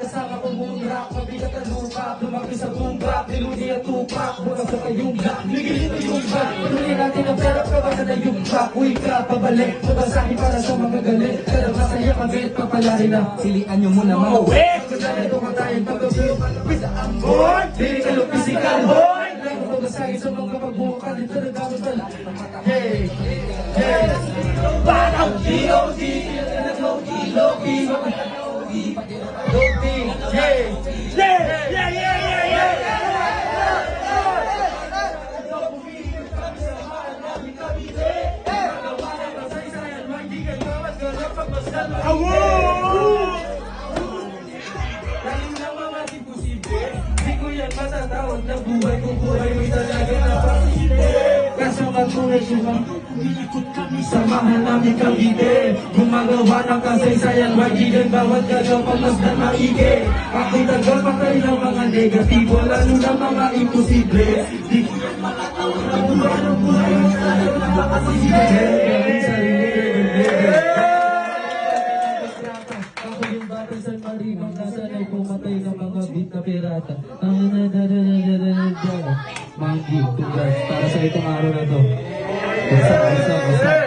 Kasama ko buong rap, mabigat ang lupa, lumaki sa boom rap, niluni at tupak, mula sa kayong black, nigilito yung back, tuloy natin ang pera, kabasa na yung back, wake up, pabalik, mabasahin para sa mga galit, pero masaya kami at papalari na, pilihan nyo muna mga wait, kasama tumatayang paggabi, malapit ang boy, lyrical o physical boy, lang ko mabasahin sa mga pagbukan, ito na gamit na lang, hey, hey, parang G.O.D, Loki, yeah, yeah, yeah, yeah, yeah. Di ko yan matatawag na buhay kung buhay may talaga na posible. Kaso magbuhay sumang samahan namin Cavite, gumagawa ng kasaysayan, magigan bawat gagaw pagmasdan maigi. Ako'y tagapatay ng mga negatibo, lalo na mga imposible. Di ko yan makatawag na buhay ng buhay may talaga na makasisige. Kaming sarili, ako yung bata sa Marino, nasanay pumatay ng mga beat na pirata. Mangi, congrats para sa itong araw na to. Basta.